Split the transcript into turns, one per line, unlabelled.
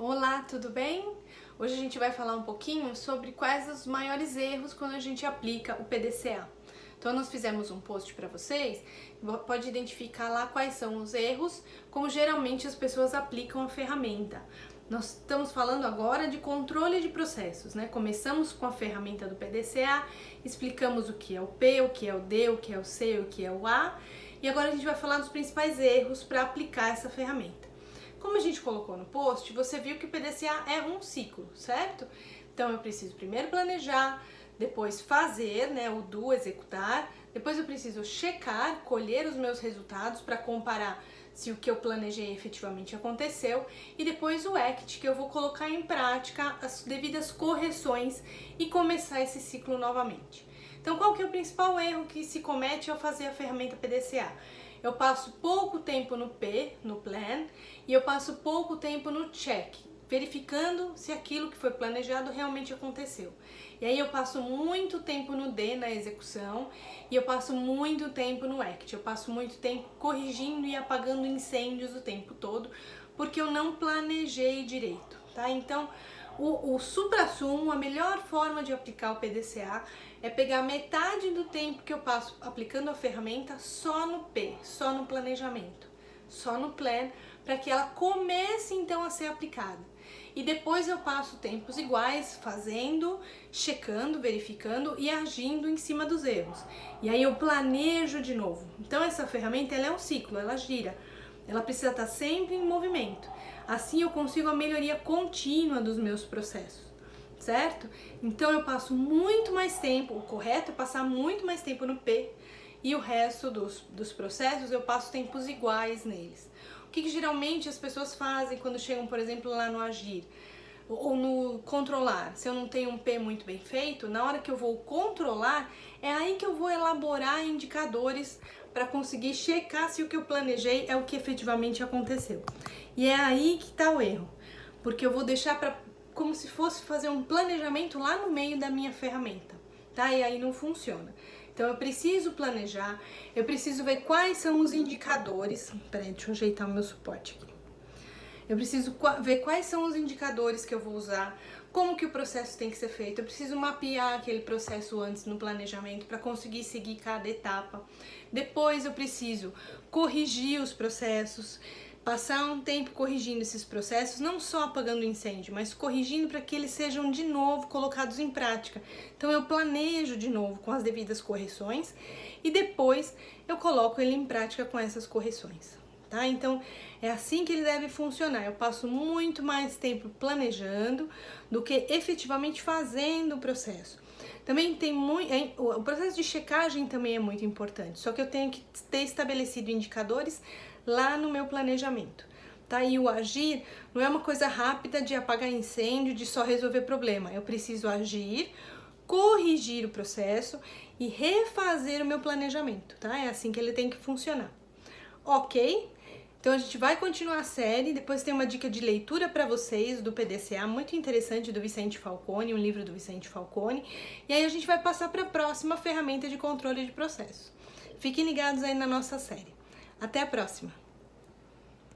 Olá, tudo bem? Hoje a gente vai falar um pouquinho sobre quais os maiores erros quando a gente aplica o PDCA. Então nós fizemos um post para vocês, pode identificar lá quais são os erros, como geralmente as pessoas aplicam a ferramenta. Nós estamos falando agora de controle de processos, né? Começamos com a ferramenta do PDCA, explicamos o que é o P, o que é o D, o que é o C, o que é o A, e agora a gente vai falar dos principais erros para aplicar essa ferramenta. Como a gente colocou no post, você viu que o PDCA é um ciclo, certo? Então eu preciso primeiro planejar, depois fazer, né, o do, executar, depois eu preciso checar, colher os meus resultados para comparar se o que eu planejei efetivamente aconteceu, e depois o act, que eu vou colocar em prática as devidas correções e começar esse ciclo novamente. Então qual que é o principal erro que se comete ao fazer a ferramenta PDCA? Eu passo pouco tempo no P, no plan, e eu passo pouco tempo no check, verificando se aquilo que foi planejado realmente aconteceu. E aí eu passo muito tempo no D, na execução, e eu passo muito tempo no act. Eu passo muito tempo corrigindo e apagando incêndios o tempo todo, porque eu não planejei direito, tá? Então, o suprassumo, a melhor forma de aplicar o PDCA é pegar metade do tempo que eu passo aplicando a ferramenta só no P, só no planejamento, só no plan, para que ela comece então a ser aplicada. E depois eu passo tempos iguais fazendo, checando, verificando e agindo em cima dos erros. E aí eu planejo de novo. Então essa ferramenta ela é um ciclo, ela gira. Ela precisa estar sempre em movimento. Assim eu consigo a melhoria contínua dos meus processos, certo? Então eu passo muito mais tempo, o correto é passar muito mais tempo no P, e o resto dos processos eu passo tempos iguais neles. O que geralmente as pessoas fazem quando chegam, por exemplo, lá no agir ou no controlar? Se eu não tenho um P muito bem feito, na hora que eu vou controlar, é aí que eu vou elaborar indicadores para conseguir checar se o que eu planejei é o que efetivamente aconteceu. E é aí que está o erro, porque eu vou deixar como se fosse fazer um planejamento lá no meio da minha ferramenta, tá? E aí não funciona. Então eu preciso planejar, eu preciso ver quais são os indicadores. Peraí, deixa eu ajeitar o meu suporte aqui. Eu preciso ver quais são os indicadores que eu vou usar, como que o processo tem que ser feito. Eu preciso mapear aquele processo antes no planejamento para conseguir seguir cada etapa. Depois eu preciso corrigir os processos, passar um tempo corrigindo esses processos, não só apagando o incêndio, mas corrigindo para que eles sejam de novo colocados em prática. Então eu planejo de novo com as devidas correções e depois eu coloco ele em prática com essas correções. Tá? Então é assim que ele deve funcionar. Eu passo muito mais tempo planejando do que efetivamente fazendo o processo. Também tem o processo de checagem também é muito importante, só que eu tenho que ter estabelecido indicadores lá no meu planejamento. Tá? E o agir não é uma coisa rápida de apagar incêndio, de só resolver problema. Eu preciso agir, corrigir o processo e refazer o meu planejamento. Tá? É assim que ele tem que funcionar. Ok? Então a gente vai continuar a série, depois tem uma dica de leitura para vocês do PDCA, muito interessante, do Vicente Falcone, um livro do Vicente Falcone, e aí a gente vai passar para a próxima ferramenta de controle de processo. Fiquem ligados aí na nossa série. Até a próxima!